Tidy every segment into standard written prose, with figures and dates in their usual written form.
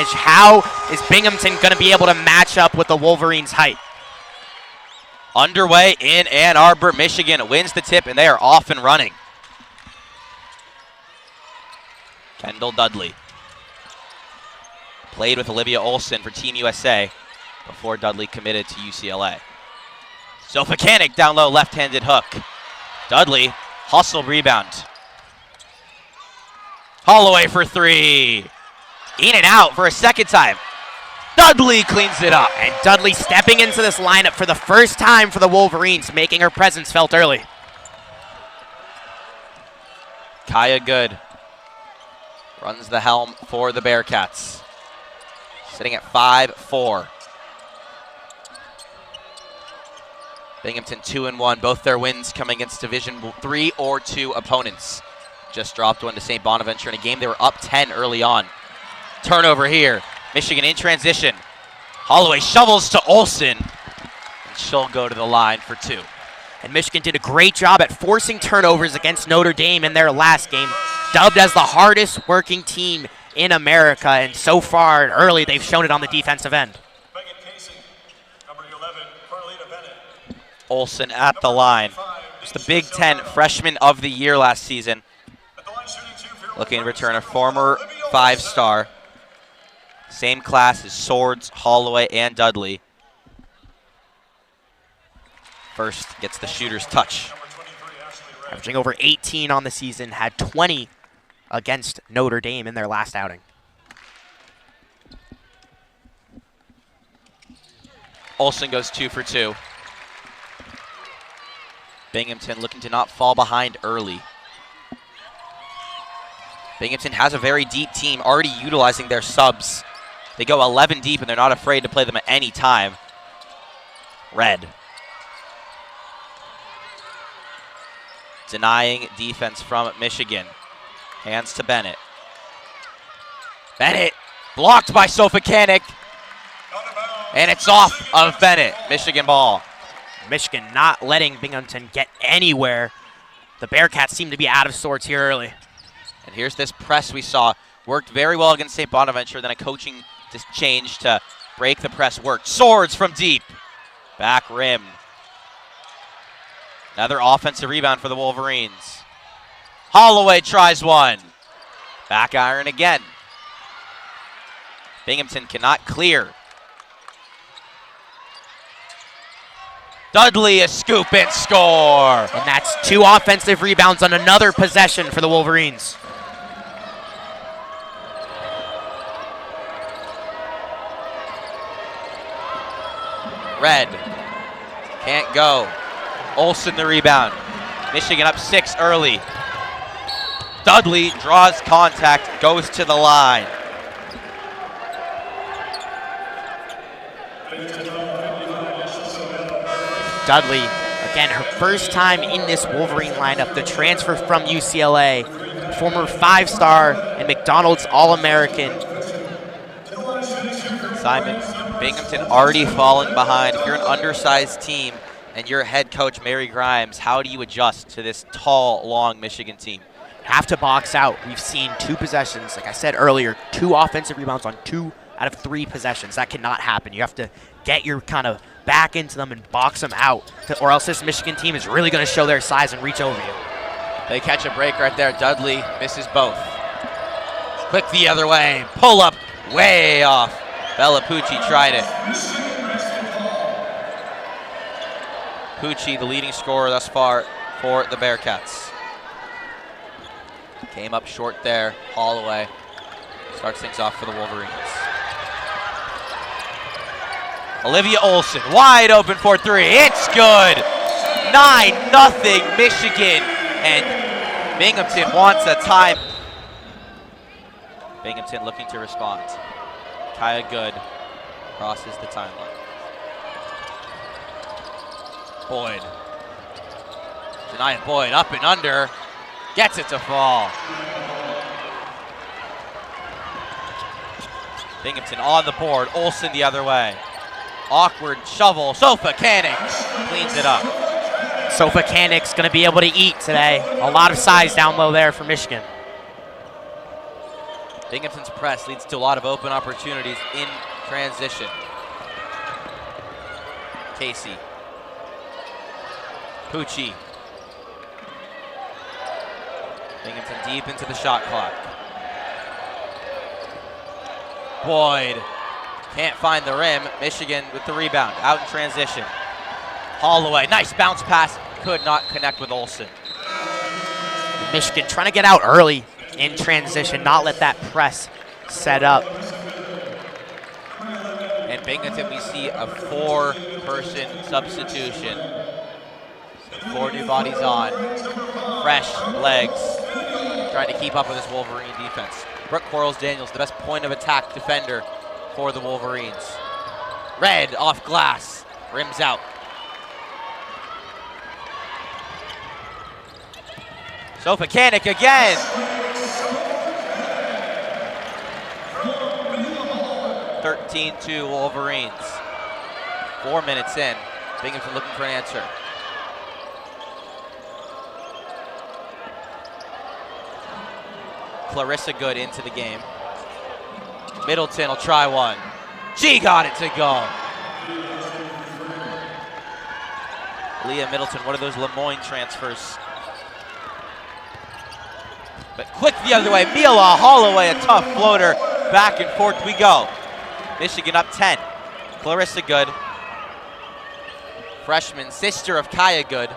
advantage. How is Binghamton going to be able to match up with the Wolverines' height? Underway in Ann Arbor, Michigan wins the tip, and they are off and running. Kendall Dudley played with Olivia Olson for Team USA before Dudley committed to UCLA. Sofakanik down low, left-handed hook. Dudley, hustle rebound. Holloway for three. In and out for a second time. Dudley cleans it up. And Dudley stepping into this lineup for the first time for the Wolverines, making her presence felt early. Kaya Good runs the helm for the Bearcats. Sitting at 5-4. Binghamton 2-1, both their wins coming against Division 3 or 2 opponents. Just dropped one to St. Bonaventure in a game they were up 10 early on. Turnover here. Michigan in transition. Holloway shovels to Olson, and she'll go to the line for two. And Michigan did a great job at forcing turnovers against Notre Dame in their last game, dubbed as the hardest working team in America, and so far early they've shown it on the defensive end. Olson at the line. It's the Big Ten Freshman of the Year last season. Looking to return a former 5-star. Same class as Swords, Holloway, and Dudley. First gets the shooter's touch. Averaging over 18 on the season, had 20 against Notre Dame in their last outing. Olson goes 2 for 2. Binghamton looking to not fall behind early. Binghamton has a very deep team, already utilizing their subs. They go 11 deep, and they're not afraid to play them at any time. Red. Denying defense from Michigan. Hands to Bennett. Bennett blocked by Sofakanik. And it's off of Bennett. Michigan ball. Michigan not letting Binghamton get anywhere. The Bearcats seem to be out of sorts here early. And here's this press we saw. Worked very well against St. Bonaventure. Then a coaching change to break the press worked. Swords from deep. Back rim. Another offensive rebound for the Wolverines. Holloway tries one. Back iron again. Binghamton cannot clear. Dudley a scoop and score. And that's 2 offensive rebounds on another possession for the Wolverines. Red can't go. Olson the rebound. Michigan up 6 early. Dudley draws contact, goes to the line. Dudley, again, her first time in this Wolverine lineup, the transfer from UCLA, former 5-star and McDonald's All-American. Simon, Binghamton already falling behind. If you're an undersized team and you're head coach Mary Grimes, how do you adjust to this tall, long Michigan team? Have to box out. We've seen 2 possessions, like I said earlier, 2 offensive rebounds on 2 out of 3 possessions. That cannot happen. You have to get your kind of back into them and box them out, or else this Michigan team is really going to show their size and reach over you. They catch a break right there. Dudley misses both. Quick the other way. Pull up way off. Bella Pucci tried it. Pucci, the leading scorer thus far for the Bearcats. Came up short there. Holloway starts things off for the Wolverines. Olivia Olson, wide open for 3. It's good. 9-0 Michigan. And Binghamton wants a time. Binghamton looking to respond. Kaya Good crosses the timeline. Boyd. Janiyah Boyd up and under. Gets it to fall. Binghamton on the board. Olson the other way. Awkward shovel. Sofakanik cleans it up. Sofakanik's going to be able to eat today. A lot of size down low there for Michigan. Binghamton's press leads to a lot of open opportunities in transition. Casey. Pucci. Binghamton deep into the shot clock. Boyd can't find the rim. Michigan with the rebound, out in transition. Holloway, nice bounce pass, could not connect with Olson. Michigan trying to get out early in transition, not let that press set up. And Binghamton, we see a 4-person substitution. So 4 new bodies on, fresh legs, trying to keep up with this Wolverine defense. Brooke Quarles-Daniels, the best point of attack defender for the Wolverines. Red off glass, rims out. Sofakanik again. (13-2) Wolverines. 4 minutes in. Binghamton looking for an answer. Clarissa Good into the game. Middleton will try one. She got it to go. Leah Middleton, one of those Lemoyne transfers. But quick the other way. Mila Holloway, a tough floater. Back and forth we go. Michigan up 10. Clarissa Good. Freshman, sister of Kaya Good.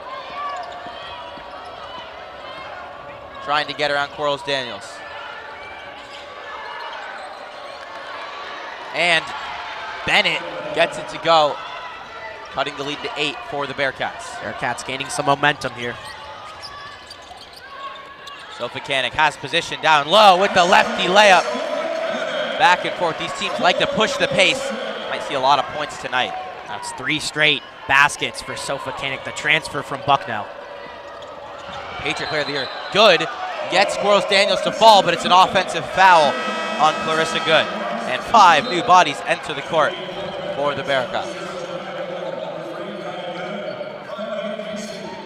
Trying to get around Quarles-Daniels. And Bennett gets it to go, cutting the lead to 8 for the Bearcats. Bearcats gaining some momentum here. Sofakanik has position down low with the lefty layup. Back and forth. These teams like to push the pace. Might see a lot of points tonight. That's 3 straight baskets for Sofakanik, the transfer from Bucknell. Patriot player of the year. Good gets Quarles-Daniels to fall, but it's an offensive foul on Clarissa Good. And 5 new bodies enter the court for the Bearcats.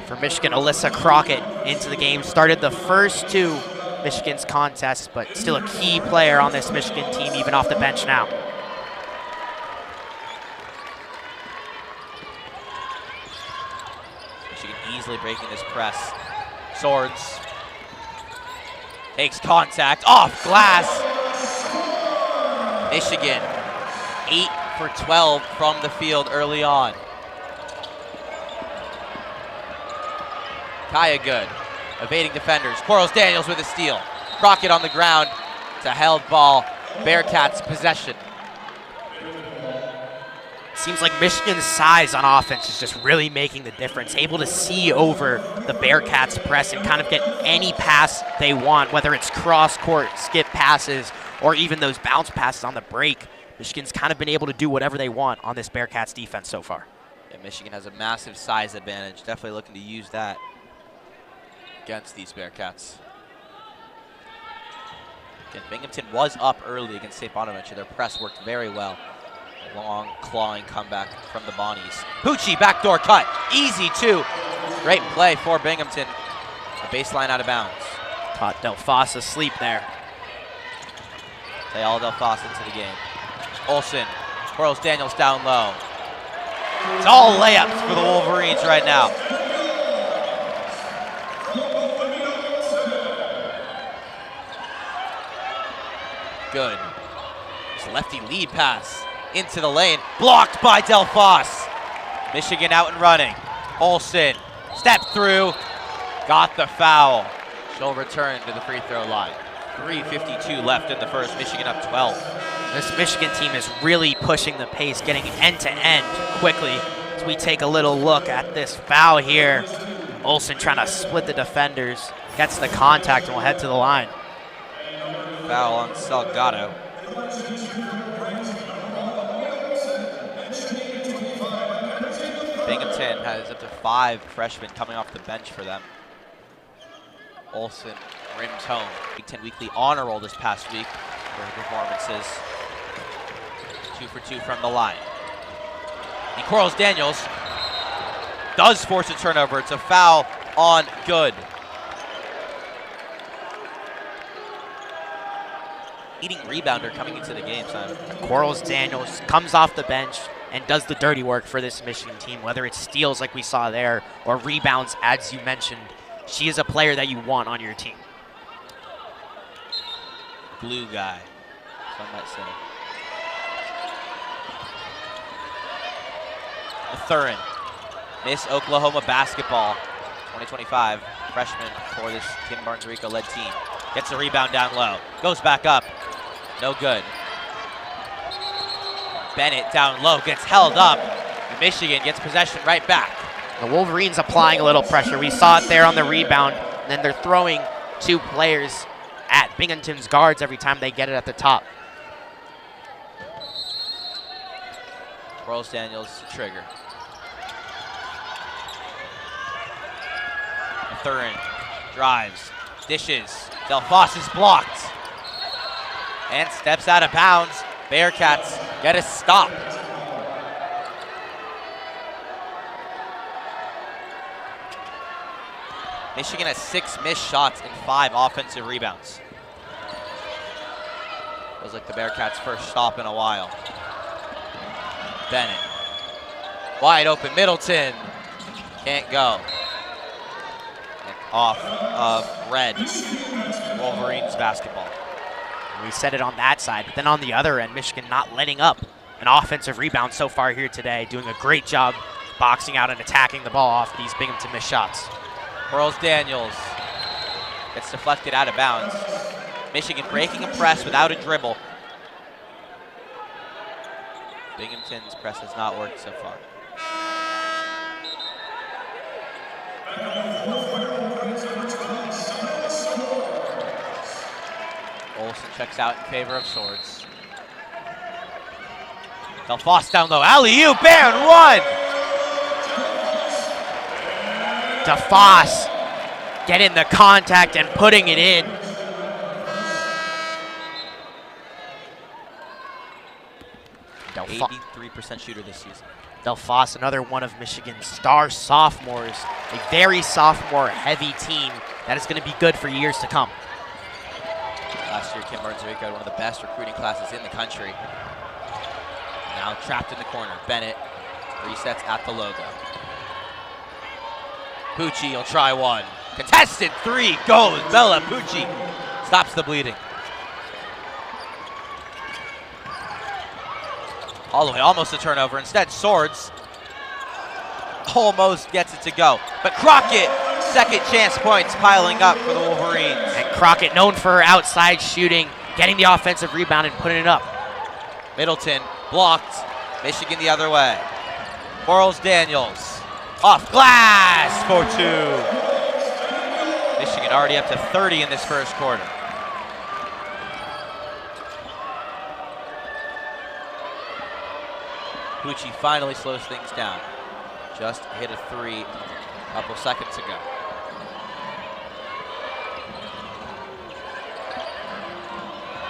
For Michigan, Alyssa Crockett into the game. Started the first 2 Michigan's contests, but still a key player on this Michigan team, even off the bench now. Michigan easily breaking this press. Swords. Takes contact, off glass. Michigan, 8 for 12 from the field early on. Kaya Good, evading defenders. Quarles-Daniels with a steal. Crockett on the ground. It's a held ball. Bearcats possession. Seems like Michigan's size on offense is just really making the difference. Able to see over the Bearcats' press and kind of get any pass they want, whether it's cross-court, skip passes, or even those bounce passes on the break. Michigan's kind of been able to do whatever they want on this Bearcats defense so far. Yeah, Michigan has a massive size advantage. Definitely looking to use that against these Bearcats. Again, Binghamton was up early against St. Bonaventure. Their press worked very well. A long clawing comeback from the Bonnies. Pucci, backdoor cut. Easy, too. Great play for Binghamton. A baseline out of bounds. Caught Delphos asleep there. They all Delphos into the game. Olson, Quarles-Daniels down low. It's all layups for the Wolverines right now. Good. This lefty lead pass into the lane. Blocked by Delphos. Michigan out and running. Olson, step through. Got the foul. She'll return to the free throw line. 3:52 left in the first. Michigan up 12. This Michigan team is really pushing the pace, getting end-to-end quickly. As we take a little look at this foul here. Olson trying to split the defenders. Gets the contact and will head to the line. Foul on Salgado. Binghamton has up to 5 freshmen coming off the bench for them. Olson rims home. Big Ten Weekly honor roll this past week for her performances. 2 for 2 from the line. And Quarles-Daniels does force a turnover. It's a foul on Good. leading rebounder coming into the game, Simon. Quarles Daniels comes off the bench and does the dirty work for this Michigan team, whether it's steals like we saw there or rebounds, as you mentioned. She is a player that you want on your team. Blue guy. So I might say. Mathurin. Miss Oklahoma basketball 2025 freshman for this Kim Barnes-Rico-led team. Gets the rebound down low. Goes back up. No good. Bennett down low. Gets held up. And Michigan gets possession right back. The Wolverines applying a little pressure. We saw it there on the rebound. And then they're throwing two players at Binghamton's guards every time they get it at the top. Quarles Daniels trigger. Mathurin drives, dishes. Delphos is blocked and steps out of bounds. Bearcats get a stop. Michigan has 6 missed shots and 5 offensive rebounds. Feels like the Bearcats' first stop in a while. Bennett. Wide open, Middleton. Can't go. And off of red. Wolverines basketball. We said it on that side, but then on the other end, Michigan not letting up an offensive rebound so far here today, doing a great job boxing out and attacking the ball off these Binghamton missed shots. Quarles Daniels gets deflected out of bounds. Michigan breaking a press without a dribble. Binghamton's press has not worked so far. Olson checks out in favor of Swords. Delphos down low. Alley-oop, and one! DeFoss getting the contact and putting it in. Delphos. 83% shooter this season. Delphos, another one of Michigan's star sophomores, a very sophomore-heavy team that is going to be good for years to come. Last year, Kim Barnes-Rico had one of the best recruiting classes in the country. Now trapped in the corner. Bennett resets at the logo. Pucci will try one. Contested 3 goes. Bella Pucci stops the bleeding. Holloway almost a turnover. Instead, Swords almost gets it to go. But Crockett, second chance points piling up for the Wolverines. And Crockett, known for her outside shooting, getting the offensive rebound and putting it up. Middleton blocked. Michigan the other way. Quarles Daniels off glass for 2. Michigan already up to 30 in this first quarter. Pucci finally slows things down. Just hit a 3 a couple seconds ago.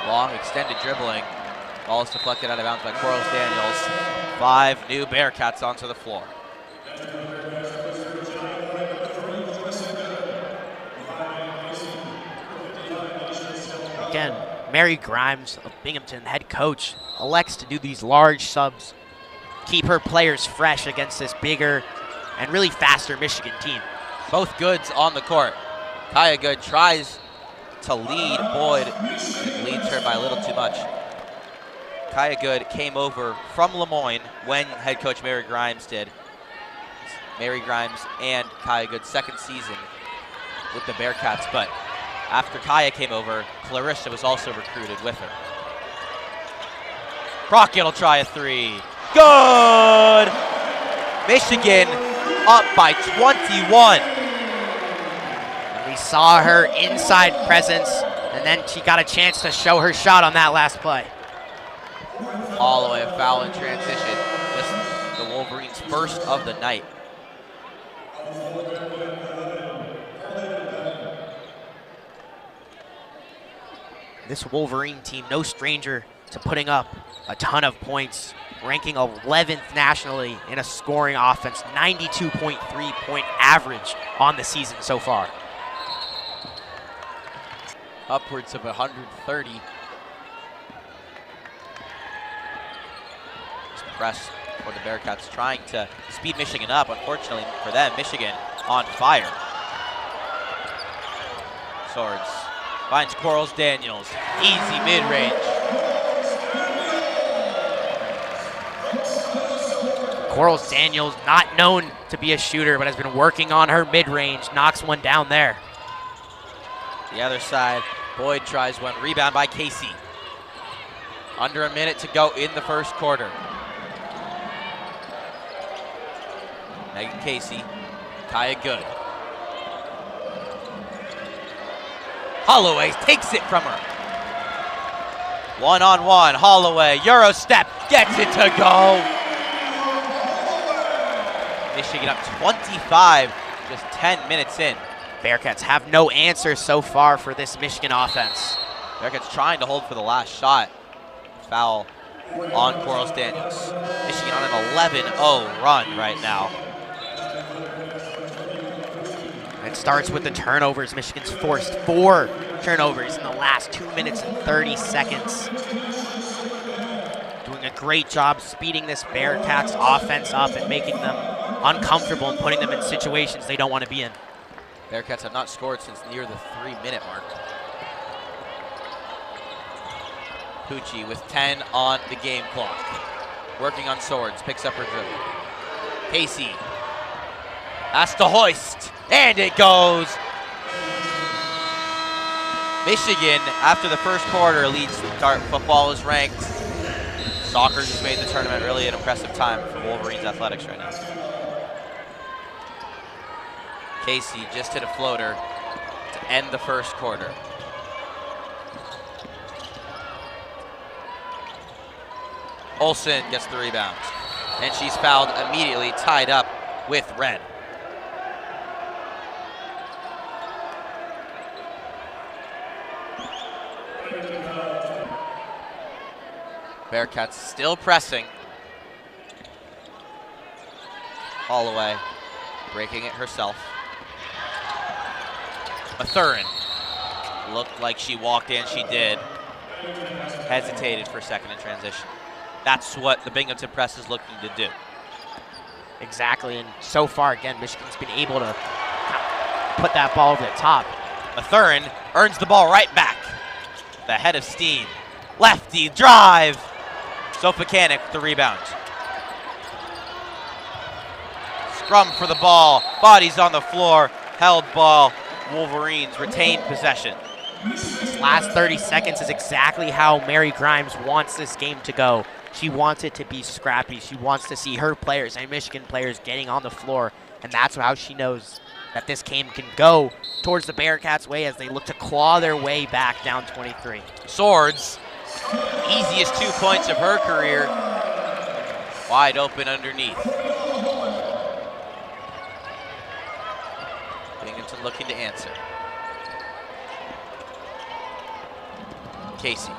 Long extended dribbling. Ball is deflected out of bounds by Quarles Daniels. 5 new Bearcats onto the floor. Again, Mary Grimes of Binghamton, head coach, elects to do these large subs, keep her players fresh against this bigger and really faster Michigan team. Both Goods on the court. Kaya Good tries to lead Boyd. It leads her by a little too much. Kaya Good came over from Lemoyne when head coach Mary Grimes did. Mary Grimes and Kaya Good's second season with the Bearcats, but after Kaya came over, Clarissa was also recruited with her. Crockett will try a 3. Good! Michigan up by 21. And we saw her inside presence, and then she got a chance to show her shot on that last play. Holloway, a foul in transition. Just the Wolverines' first of the night. This Wolverine team, no stranger to putting up a ton of points, ranking 11th nationally in a scoring offense, 92.3 point average on the season so far. Upwards of 130 press for the Bearcats, trying to speed Michigan up. Unfortunately for them, Michigan on fire. Swords finds Quarles Daniels. Easy mid-range. Quarles Daniels, not known to be a shooter, but has been working on her mid-range. Knocks one down there. The other side, Boyd tries one. Rebound by Casey. Under a minute to go in the first quarter. Megan Casey, Kaya Good. Holloway takes it from her. One-on-one, Holloway, Euro step, gets it to go. Michigan up 25, just 10 minutes in. Bearcats have no answer so far for this Michigan offense. Bearcats trying to hold for the last shot. Foul on Quarles Daniels. Michigan on an 11-0 run right now. It starts with the turnovers. Michigan's forced 4 turnovers in the last 2 minutes and 30 seconds. Doing a great job speeding this Bearcats offense up and making them uncomfortable and putting them in situations they don't want to be in. Bearcats have not scored since near the 3-minute mark. Pucci with 10 on the game clock. Working on Swords, picks up her dribble. Casey has to hoist, and it goes. Michigan, after the first quarter, leads the dart. Football is ranked. Soccer just made the tournament really an impressive time for Wolverines athletics right now. Casey just hit a floater to end the first quarter. Olson gets the rebound, and she's fouled immediately, tied up with red. Bearcats still pressing. Holloway breaking it herself. Mathurin looked like she walked in, she did. Hesitated for a second in transition. That's what the Binghamton press is looking to do. Exactly, and so far, again, Michigan's been able to put that ball over the top. Mathurin earns the ball right back. The head of steam. Lefty drive. Sofakanik with the rebound. Scrum for the ball. Bodies on the floor. Held ball. Wolverines retain possession. This last 30 seconds is exactly how Mary Grimes wants this game to go. She wants it to be scrappy. She wants to see her players and Michigan players getting on the floor, and that's how she knows that this game can go towards the Bearcats' way as they look to claw their way back down 23. Swords, easiest 2 points of her career, wide open underneath. Binghamton looking to answer. Casey.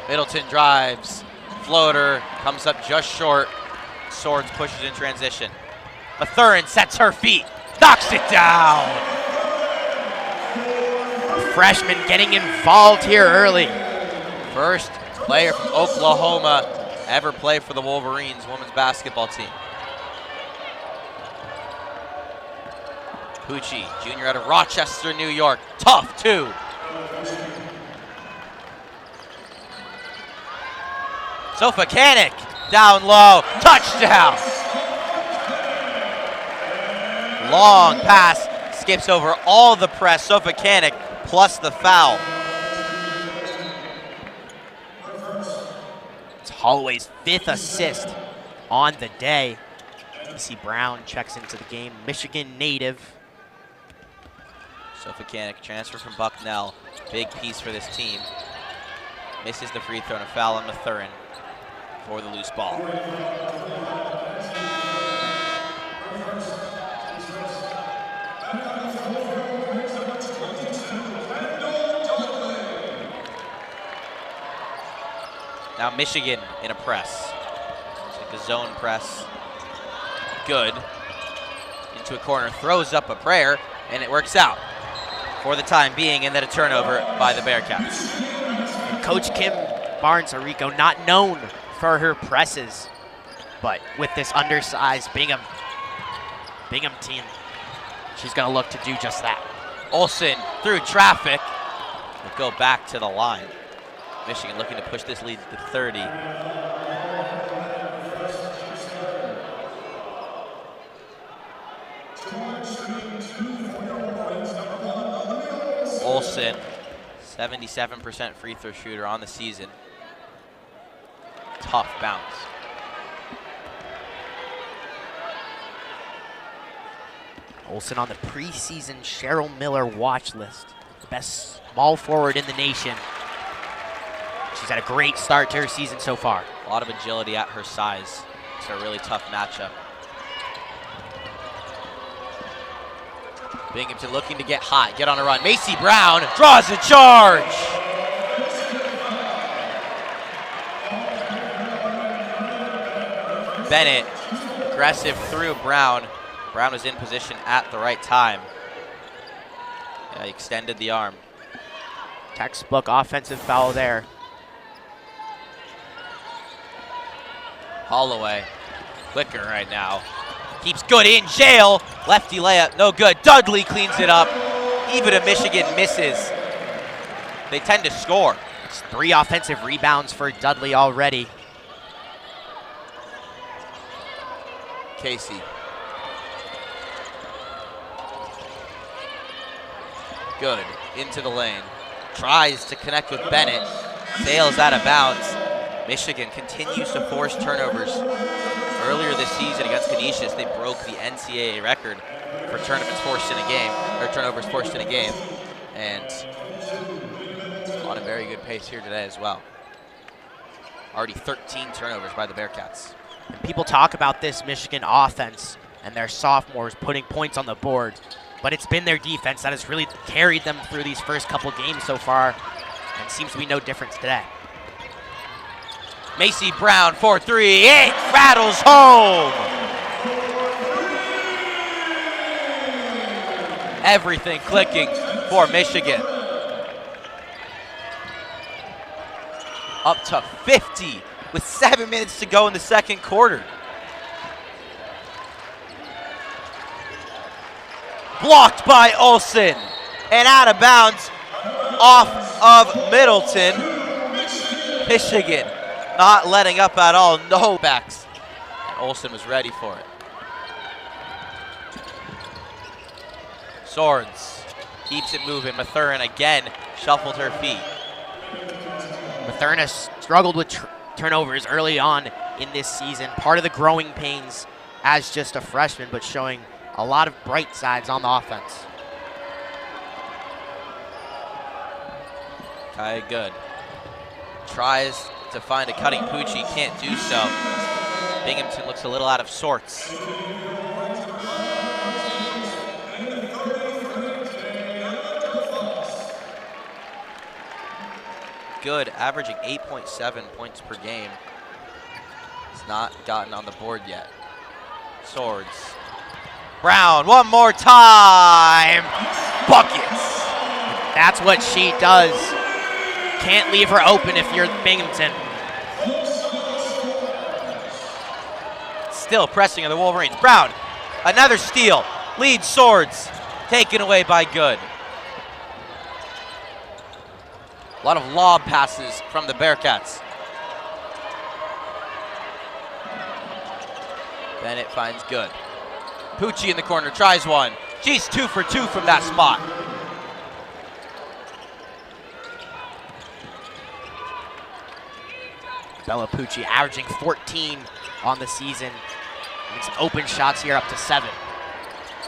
Middleton drives, floater, comes up just short. Swords pushes in transition. Mathurin sets her feet, knocks it down. Freshman getting involved here early. First player from Oklahoma ever play for the Wolverines women's basketball team. Pucci, junior out of Rochester, New York. Tough, too. Sofakanik down low. Touchdown. Long pass. Skips over all the press. Sofakanik plus the foul. It's Holloway's 5th assist on the day. Casey Brown checks into the game. Michigan native. Sofakanik, transfer from Bucknell. Big piece for this team. Misses the free throw and a foul on Mathurin for the loose ball. Now Michigan in a press. It's like a zone press. Good. Into a corner, throws up a prayer, and it works out for the time being, and then a turnover by the Bearcats. Coach Kim Barnes-Arico, not known for her presses, but with this undersized Bingham team, she's going to look to do just that. Olson through traffic. Will go back to the line. Michigan looking to push this lead to 30. Olson, 77% free throw shooter on the season. Tough bounce. Olson on the preseason Cheryl Miller watch list. The best small forward in the nation. She's had a great start to her season so far. A lot of agility at her size. It's a really tough matchup. Binghamton looking to get hot, get on a run. Macy Brown draws a charge. Bennett, aggressive through Brown. Brown was in position at the right time. Yeah, he extended the arm. Textbook offensive foul there. Holloway, quicker right now. Keeps good in jail. Lefty layup, no good. Dudley cleans it up. Even if Michigan misses, they tend to score. It's 3 offensive rebounds for Dudley already. Casey. Good, into the lane. Tries to connect with Bennett. Sails out of bounds. Michigan continues to force turnovers. Earlier this season against Canisius, they broke the NCAA record for tournaments forced in a game, or turnovers forced in a game. And on a very good pace here today as well. Already 13 turnovers by the Bearcats. And people talk about this Michigan offense and their sophomores putting points on the board, but it's been their defense that has really carried them through these first couple games so far, and seems to be no difference today. Macy Brown, 4-3, it rattles home. Everything clicking for Michigan. Up to 50 with 7 minutes to go in the second quarter. Blocked by Olson and out of bounds off of Middleton. Michigan not letting up at all, no backs. And Olson was ready for it. Swords keeps it moving. Mathurin again shuffled her feet. Mathurin has struggled with turnovers early on in this season. Part of the growing pains as just a freshman, but showing a lot of bright sides on the offense. Kaya Good tries to find a cutting Pucci, can't do so. Binghamton looks a little out of sorts. Good, averaging 8.7 points per game. He's not gotten on the board yet. Swords. Brown, one more time. Buckets. That's what she does. Can't leave her open if you're Binghamton. Still pressing on the Wolverines. Brown, another steal. Lead Swords, taken away by Good. A lot of lob passes from the Bearcats. Bennett finds Good. Pucci in the corner, tries one. She's 2 for 2 from that spot. Bella Pucci averaging 14 on the season. Getting some open shots here, up to 7.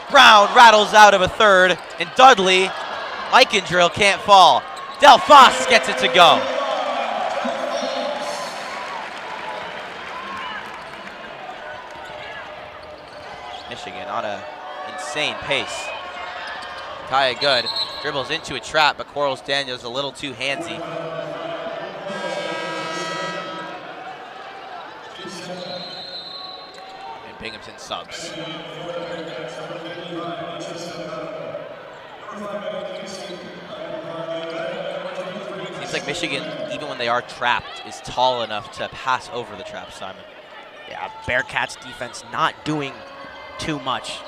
Brown rattles out of a third, and Dudley, Drill can't fall. Delphos gets it to go. Michigan on an insane pace. Kaya Good dribbles into a trap, but Quarles Daniels a little too handsy. And Binghamton subs. Seems Seems like Michigan, even when they are trapped, is tall enough to pass over the trap, Simon. Yeah, Bearcats defense not doing too much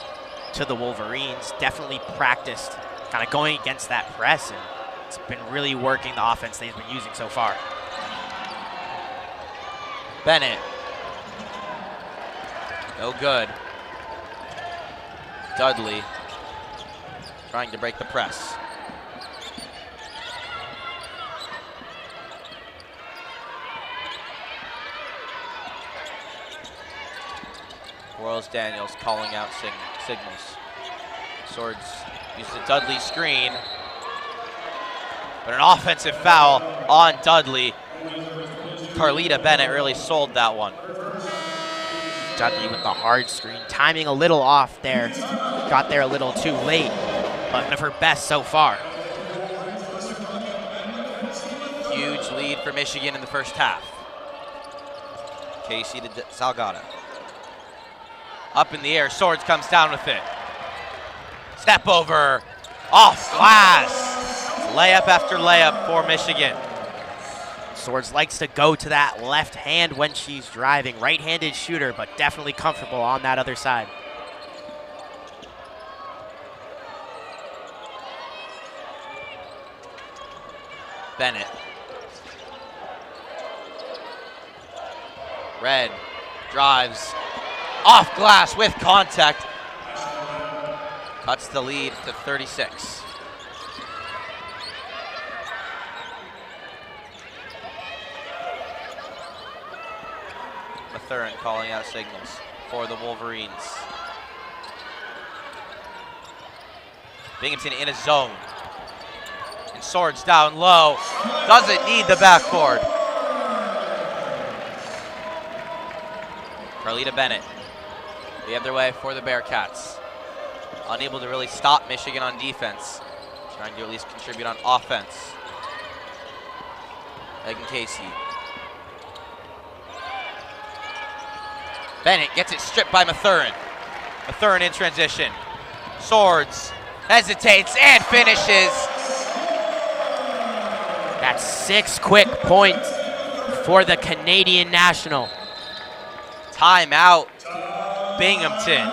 to the Wolverines. Definitely practiced kind of going against that press, and it's been really working the offense they've been using so far. Bennett. No good. Dudley trying to break the press. Quarles Daniels calling out signals. Swords used the Dudley screen, but an offensive foul on Dudley. Carlita Bennett really sold that one. Dudley with the hard screen, timing a little off there. Got there a little too late, but one of her best so far. Huge lead for Michigan in the first half. Casey to Salgado. Up in the air, Swords comes down with it. Step over, off glass. Layup after layup for Michigan. Swords likes to go to that left hand when she's driving. Right-handed shooter, but definitely comfortable on that other side. Bennett. Red drives off glass with contact. Cuts the lead to 36. Mathurin calling out signals for the Wolverines. Binghamton in a zone. And Swords down low. Doesn't need the backboard. Carlita Bennett. The other way for the Bearcats. Unable to really stop Michigan on defense. Trying to at least contribute on offense. Megan Casey. Bennett gets it stripped by Mathurin. Mathurin in transition. Swords hesitates and finishes. That's 6 quick points for the Canadian national. Timeout, Binghamton.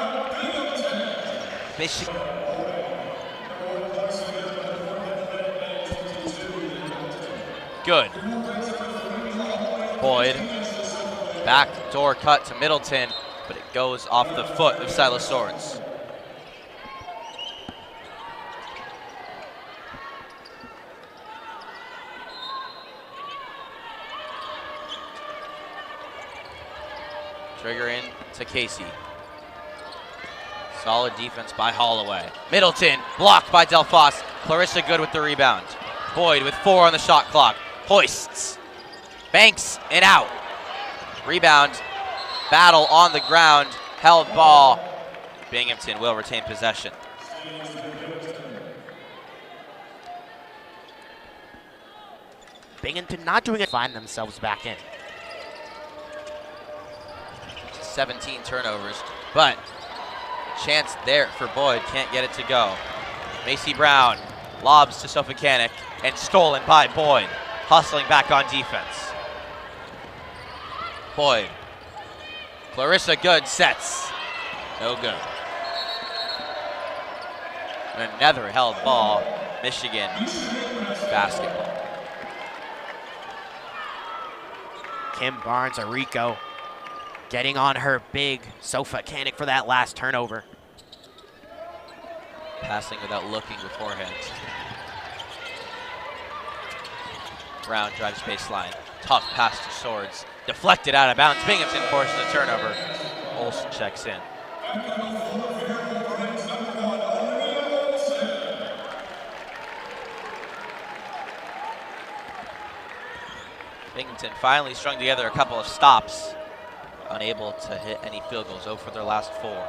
Michigan. Good. Boyd. Back door cut to Middleton, but it goes off the foot of Silas Swords. Trigger in to Casey. Solid defense by Holloway. Middleton blocked by Delphos. Clarissa Good with the rebound. Boyd with 4 on the shot clock. Hoists. Banks and out. Rebound. Battle on the ground. Held ball. Binghamton will retain possession. Binghamton not doing it, find themselves back in. 17 turnovers, but a chance there for Boyd. Can't get it to go. Macy Brown lobs to Sofakanik and stolen by Boyd. Hustling back on defense. Boyd. Clarissa Good sets. No good. And another held ball. Michigan basketball. Kim Barnes-Arico getting on her big Sofakanik for that last turnover. Passing without looking beforehand. Brown drives baseline. Tough pass to Swords. Deflected out of bounds. Binghamton forces a turnover. Olson checks in. Binghamton finally strung together a couple of stops. Unable to hit any field goals. 0 for their last 4.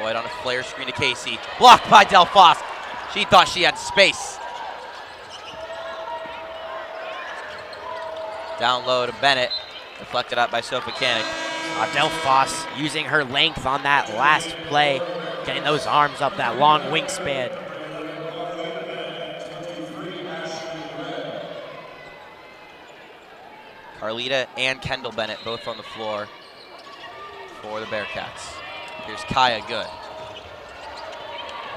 Boyd on a flare screen to Casey. Blocked by Delphos. She thought she had space. Down low to Bennett. Deflected out by Sofakanik. Delphos using her length on that last play. Getting those arms up, that long wingspan. Carlita and Kendall Bennett both on the floor for the Bearcats. Here's Kaya Good.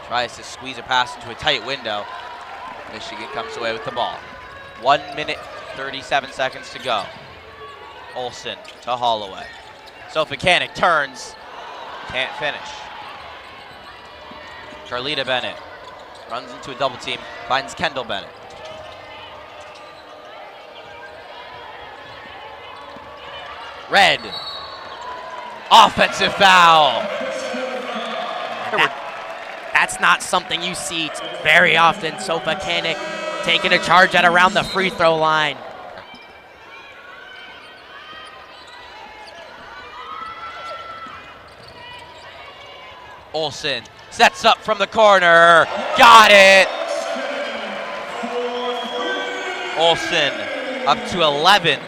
Tries to squeeze a pass into a tight window. Michigan comes away with the ball. 1 minute, 37 seconds to go. Olson to Holloway. Sofakanik turns, can't finish. Carlita Bennett runs into a double team, finds Kendall Bennett. Red. Offensive foul. That's not something you see very often. Sofakanik taking a charge at around the free throw line. Olson sets up from the corner. Got it. Olson up to 11.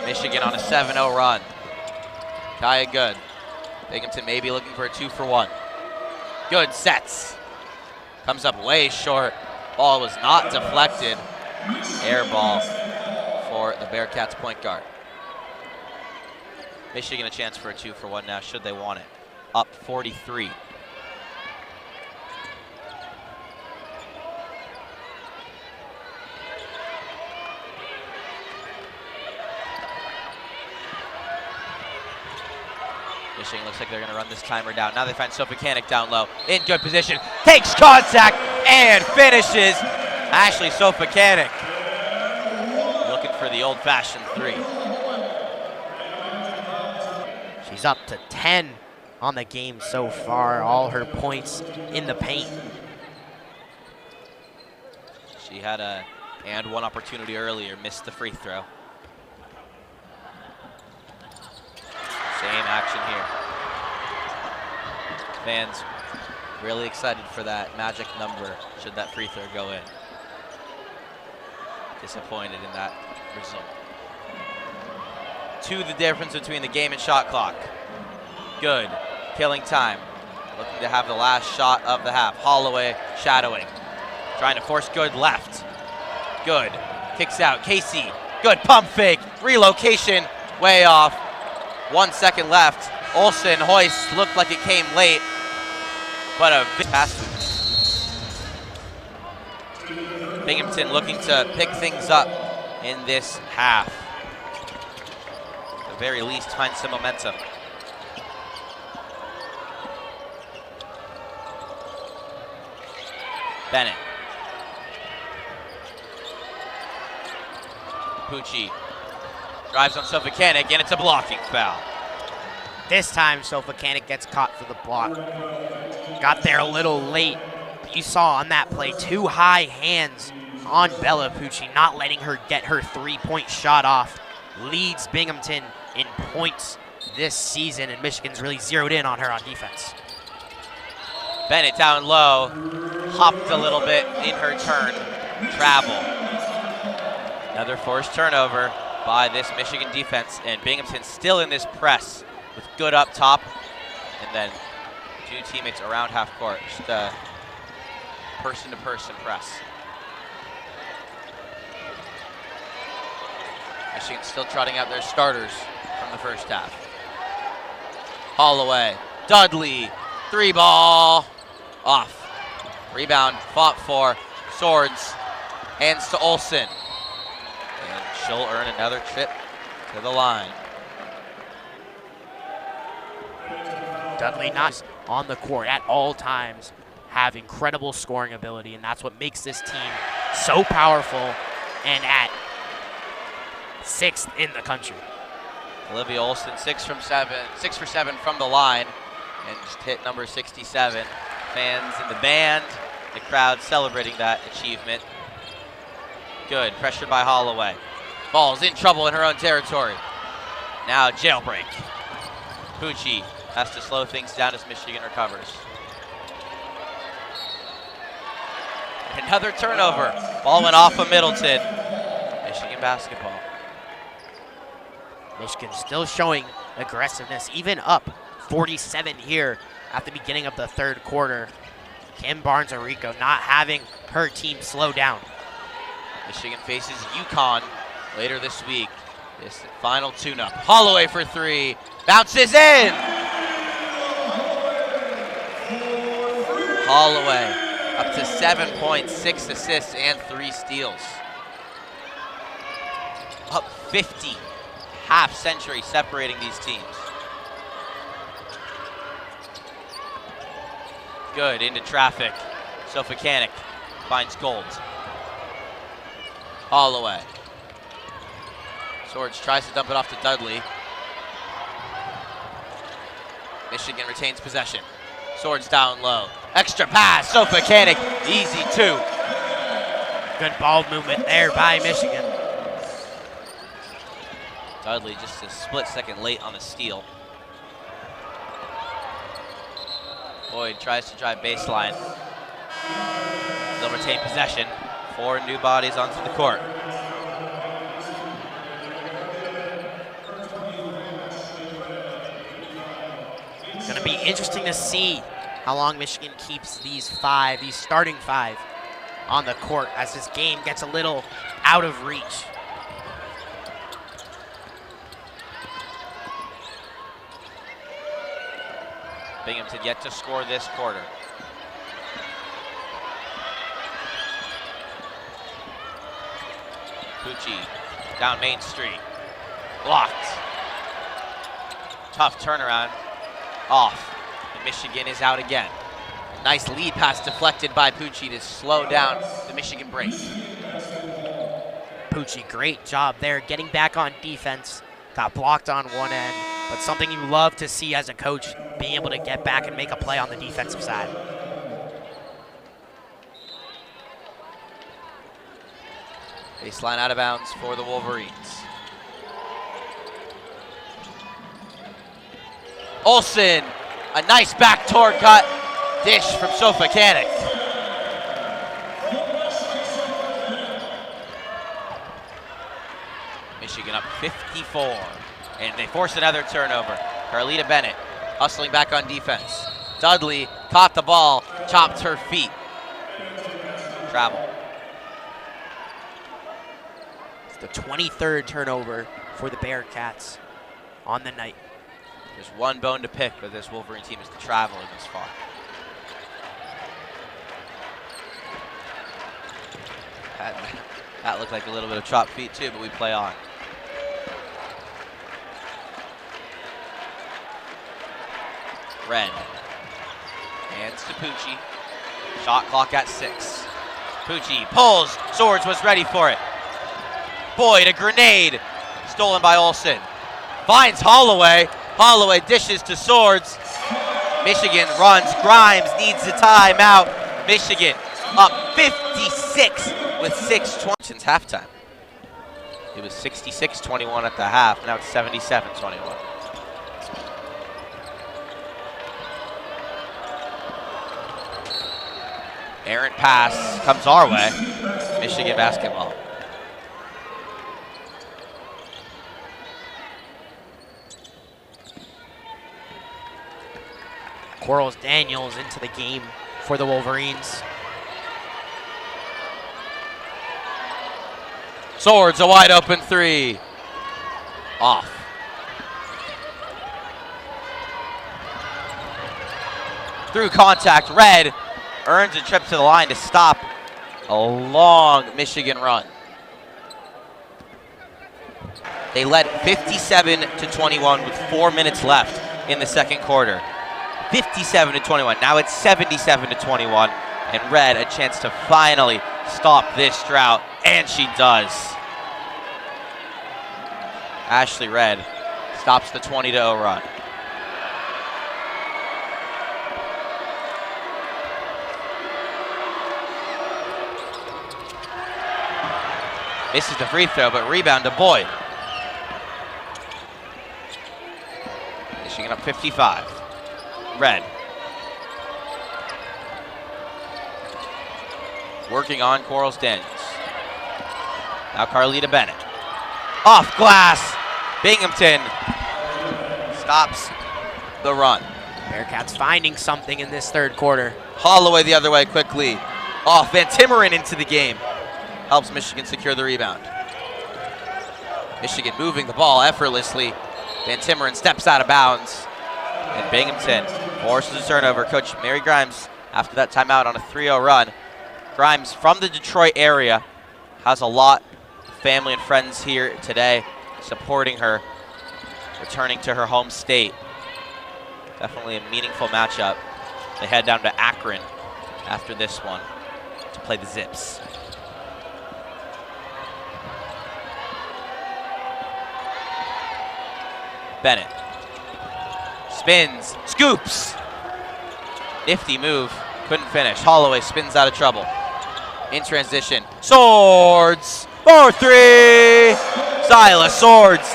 Michigan on a 7-0 run. Kaya Good. Binghamton maybe looking for a 2-for-1. Good sets. Comes up way short. Ball was not deflected. Air ball for the Bearcats point guard. Michigan a chance for a 2-for-1 now, should they want it. Up 43. Michigan looks like they're going to run this timer down. Now they find Sofakanik down low. In good position. Takes contact and finishes. Ashley Sofakanik looking for the old-fashioned 3. She's up to 10 on the game so far. All her points in the paint. She had a and one opportunity earlier, missed the free throw. Same action here. Fans really excited for that magic number should that free throw go in. Disappointed in that result. 2 the difference between the game and shot clock. Good, killing time. Looking to have the last shot of the half. Holloway shadowing. Trying to force Good left. Good, kicks out, Casey. Good pump fake, relocation, way off. 1 second left. Olson hoist looked like it came late, but a big pass. Binghamton looking to pick things up in this half. At the very least, find some momentum. Bennett. Pucci drives on Sofakanik, and it's a blocking foul. This time, Sofakanik gets caught for the block. Got there a little late. But you saw on that play 2 high hands on Bella Pucci, not letting her get her 3-point shot off. Leads Binghamton in points this season, and Michigan's really zeroed in on her on defense. Bennett down low, hopped a little bit in her turn, travel. Another forced turnover by this Michigan defense, and Binghamton still in this press with Good up top, and then 2 teammates around half court. Just a person-to-person press. Michigan still trotting out their starters from the first half. Holloway, Dudley, 3-ball, off. Rebound, fought for, Swords, hands to Olson. And she'll earn another trip to the line. Dudley not on the court at all times, have incredible scoring ability, and that's what makes this team so powerful and at 6th in the country. Olivia Olson, 6 for 7 from the line, and just hit number 67. Fans in the band, the crowd celebrating that achievement. Good, pressured by Holloway. Ball's in trouble in her own territory. Now jailbreak. Pucci has to slow things down as Michigan recovers. Another turnover. Ball went off of Middleton. Michigan basketball. Michigan still showing aggressiveness, even up 47 here at the beginning of the 3rd quarter. Kim Barnes-Arico not having her team slow down. Michigan faces UConn later this week. This final tune-up. Holloway for three. Bounces in! Holloway up to 7 points, 6 assists, and 3 steals. Up 50. Half century separating these teams. Good, into traffic. Sofakanik finds Gold. Holloway. Swords tries to dump it off to Dudley. Michigan retains possession. Swords down low. Extra pass, Sofakanik, easy two. Good ball movement there by Michigan. Dudley just a split second late on the steal. Boyd tries to drive baseline. They'll retain possession. 4 new bodies onto the court. It's going to be interesting to see how long Michigan keeps these starting 5 on the court as this game gets a little out of reach. Binghamton yet to score this quarter. Pucci down Main Street. Blocked. Tough turnaround. Off. And Michigan is out again. Nice lead pass deflected by Pucci to slow down the Michigan break. Pucci, great job there getting back on defense. Got blocked on one end, but something you love to see as a coach, being able to get back and make a play on the defensive side. Baseline out of bounds for the Wolverines. Olson, a nice backdoor cut. Dish from Sofakanik. Michigan up 54, and they force another turnover. Carlita Bennett hustling back on defense. Dudley caught the ball, chopped her feet. Travel. It's the 23rd turnover for the Bearcats on the night. There's one bone to pick with this Wolverine team is the traveling this far. That looked like a little bit of chopped feet too, but we play on. Red. Hands to Pucci. Shot clock at 6. Pucci pulls. Swords was ready for it. Boyd, a grenade. Stolen by Olson. Finds Holloway. Holloway dishes to Swords. Michigan runs. Grimes needs a timeout. Michigan up 56 with 6:20 since halftime. It was 66-21 at the half. Now it's 77-21. Errant pass comes our way. Michigan basketball. Quarles Daniels into the game for the Wolverines. Swords, a wide open 3. Off. Through contact, Red earns a trip to the line to stop a long Michigan run. They led 57-21 with 4 minutes left in the second quarter. 57-21. Now it's 77-21. And Red a chance to finally stop this drought. And she does. Ashley Red stops the 20-0 run. Misses the free throw, but rebound to Boyd. Michigan up 55. Red. Working on Quarles Daniels. Now Carlita Bennett. Off glass. Binghamton stops the run. Bearcats finding something in this third quarter. Holloway the other way quickly. Off Van Timmeren into the game. helps Michigan secure the rebound. Michigan moving the ball effortlessly. Van Timmeren steps out of bounds. And Binghamton forces a turnover. Coach Mary Grimes, after that timeout on a 3-0 run. Grimes from the Detroit area, has a lot of family and friends here today supporting her, returning to her home state. Definitely a meaningful matchup. They head down to Akron after this one to play the Zips. Bennett spins, scoops. Nifty move, couldn't finish. Holloway spins out of trouble. In transition, Swords, 4-3. Silas Swords,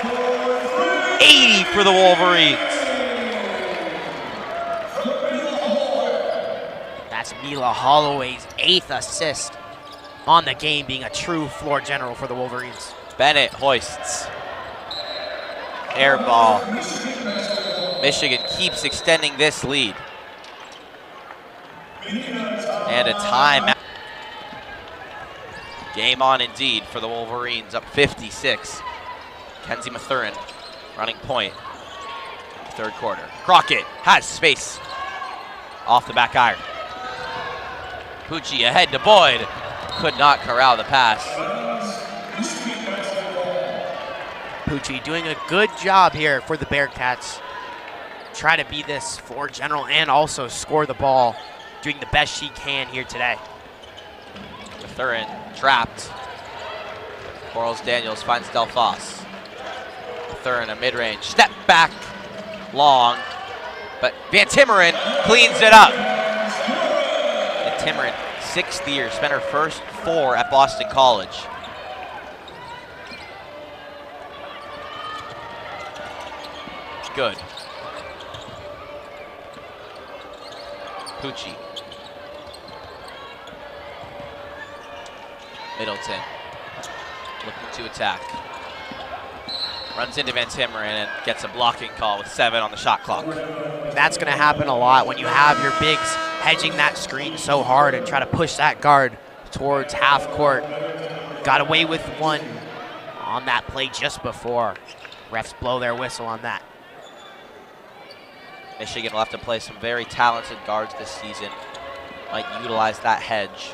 80 for the Wolverines. That's Mila Holloway's 8th assist on the game, being a true floor general for the Wolverines. Bennett hoists. Air ball. Michigan keeps extending this lead. And a timeout. Game on indeed for the Wolverines, up 56. Kenzie Mathurin running point. Third quarter. Crockett has space. Off the back iron. Pucci ahead to Boyd. Could not corral the pass. Pucci doing a good job here for the Bearcats. Try to be this floor general and also score the ball. Doing the best she can here today. Mathurin trapped. Quarles Daniels finds Delphos. Mathurin a mid-range step back, long, but Van Timmeren cleans it up. Van Timmeren, 6th year, spent her first 4 at Boston College. Good. Pucci. Middleton looking to attack. Runs into Van Timmeren and gets a blocking call with 7 on the shot clock. That's going to happen a lot when you have your bigs hedging that screen so hard and try to push that guard towards half court. Got away with one on that play just before. Refs blow their whistle on that. Michigan will have to play some very talented guards this season. Might utilize that hedge.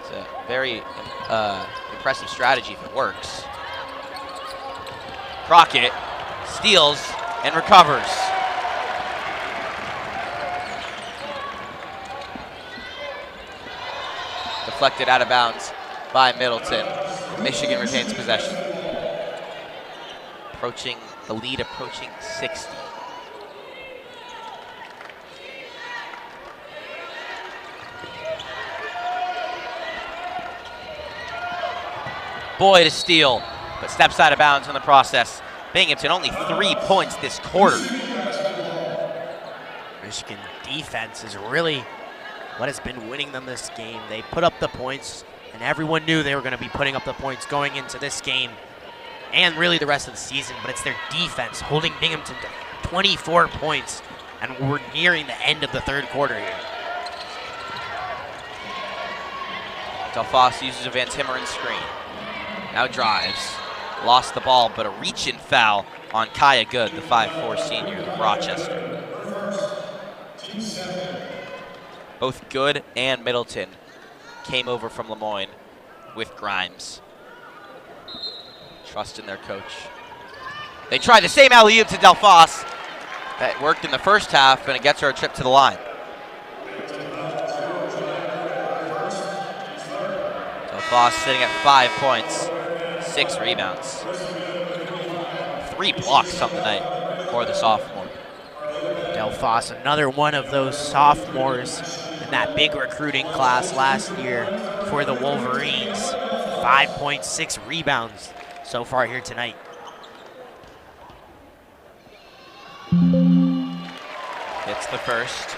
It's a very impressive strategy if it works. Crockett steals and recovers. Deflected out of bounds by Middleton. Michigan retains possession. The lead approaching 60. Boyd to steal, but steps out of bounds in the process. Binghamton only 3 points this quarter. Michigan defense is really what has been winning them this game. They put up the points, and everyone knew they were going to be putting up the points going into this game and really the rest of the season, but it's their defense holding Binghamton to 24 points, and we're nearing the end of the third quarter here. Delphos uses a Van Timmeren screen. Now drives. Lost the ball, but a reach-in foul on Kaya Good, the 5'4" senior of Rochester. Both Good and Middleton came over from Lemoyne with Grimes. Trust in their coach. They tried the same alley-oop to Delphos. That worked in the first half, and it gets her a trip to the line. Delphos sitting at 5 points. 6 rebounds. 3 blocks on the night for the sophomore. Delphos, another one of those sophomores in that big recruiting class last year for the Wolverines. 5.6 rebounds so far here tonight. Hits the first.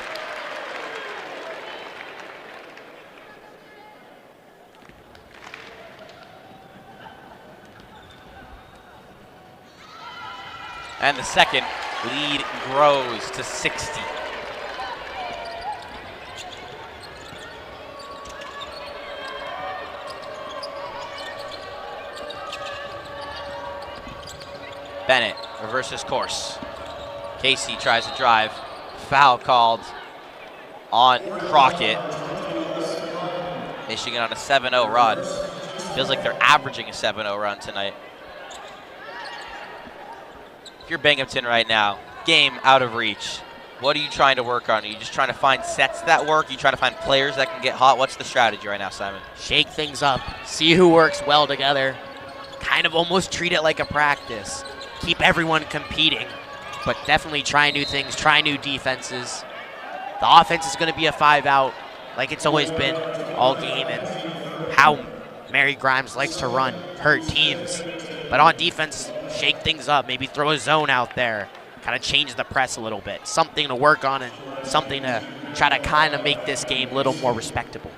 And the second, lead grows to 60. Bennett reverses course. Casey tries to drive. Foul called on Crockett. Michigan on a 7-0 run. Feels like they're averaging a 7-0 run tonight. If you're Binghamton right now, game out of reach, what are you trying to work on? Are you just trying to find sets that work? Are you trying to find players that can get hot? What's the strategy right now, Simon? Shake things up. See who works well together. Kind of almost treat it like a practice. Keep everyone competing, but definitely try new things, try new defenses. The offense is going to be a 5-out like it's always been all game, and how Mary Grimes likes to run her teams. But on defense, shake things up. Maybe throw a zone out there. Kind of change the press a little bit. Something to work on and something to try to kind of make this game a little more respectable.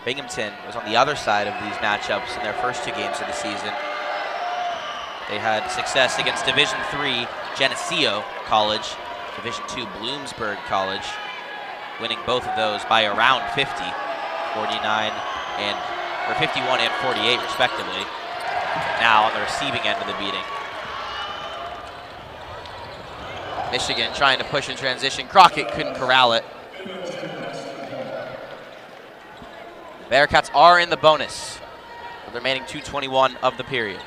Binghamton was on the other side of these matchups in their first 2 games of the season. They had success against Division III Geneseo College, Division II Bloomsburg College, winning both of those by around 50, 51 and 48 respectively. Now on the receiving end of the beating. Michigan trying to push in transition. Crockett couldn't corral it. Bearcats are in the bonus for the remaining 2:21 of the period.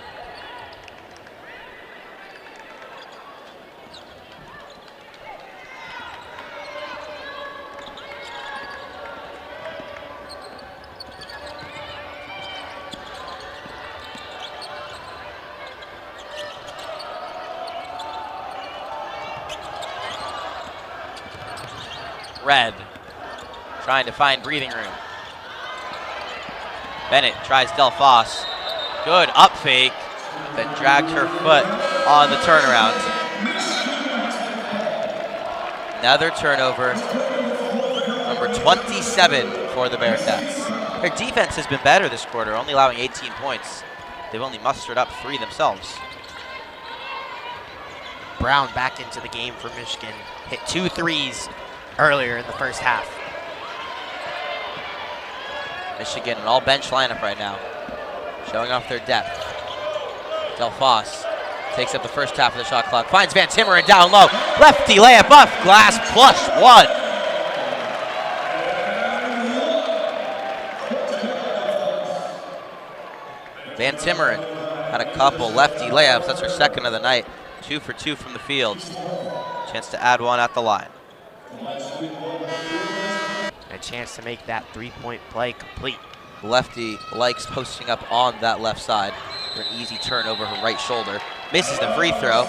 Red trying to find breathing room. Bennett tries Delphos. Good up fake, then dragged her foot on the turnaround. Another turnover, number 27 for the Bearcats. Their defense has been better this quarter, only allowing 18 points. They've only mustered up 3 themselves. Brown back into the game for Michigan. Hit 2 threes earlier in the first half. Michigan, an all-bench lineup right now, showing off their depth. Delphos takes up the first half of the shot clock, finds Van Timmeren down low. Lefty layup off glass, +1. Van Timmeren had a couple lefty layups. That's her second of the night. 2 for 2 from the field. Chance to add 1 at the line. A chance to make that 3-point play complete. Lefty likes posting up on that left side for an easy turn over her right shoulder. Misses the free throw,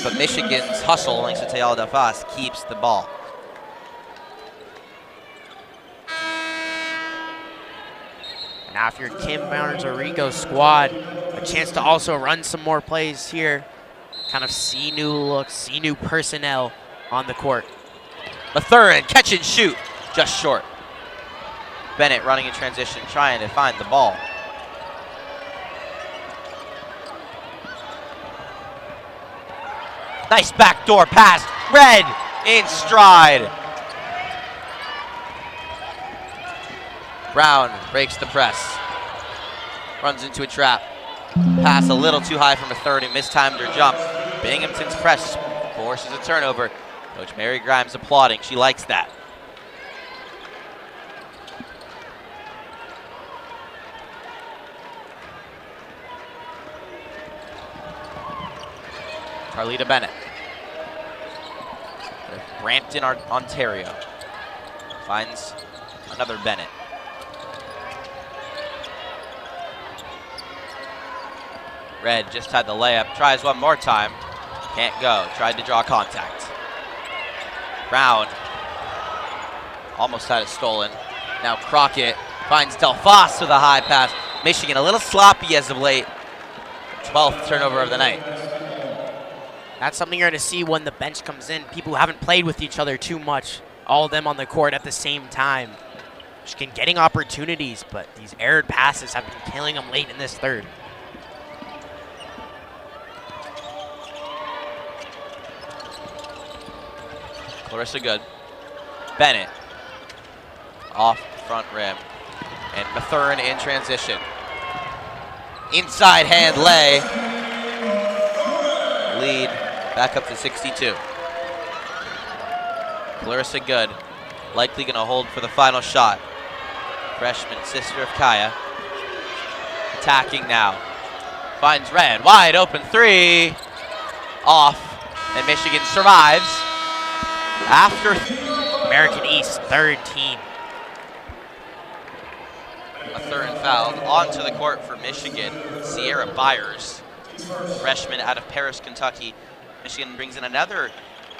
but Michigan's hustle, thanks to Tayala Delphos, keeps the ball. Now if you're Kim Barnes or Rico's squad, a chance to also run some more plays here. Kind of see new looks, see new personnel on the court. Mathurin, catch and shoot, just short. Bennett running in transition, trying to find the ball. Nice backdoor pass, Red in stride. Brown breaks the press, runs into a trap. Pass a little too high from Mathurin, mistimed her jump. Binghamton's press forces a turnover. Coach Mary Grimes applauding, she likes that. Carlita Bennett. Brampton, Ontario. Finds another Bennett. Red just had the layup, tries one more time. Can't go, tried to draw contact. Brown almost had it stolen. Now Crockett finds Delphos with a high pass. Michigan a little sloppy as of late. 12th turnover of the night. That's something you're going to see when the bench comes in. People who haven't played with each other too much, all of them on the court at the same time. Michigan getting opportunities, but these errored passes have been killing them late in this third. Clarissa Good. Bennett off front rim. And Mathurin in transition. Inside hand lay. lead back up to 62. Clarissa Good, likely going to hold for the final shot. Freshman, sister of Kaya. Attacking now. Finds Red, wide open three. Off, and Michigan survives. After American East, third team. a third foul, onto the court for Michigan, Sierra Byers, freshman out of Paris, Kentucky. Michigan brings in another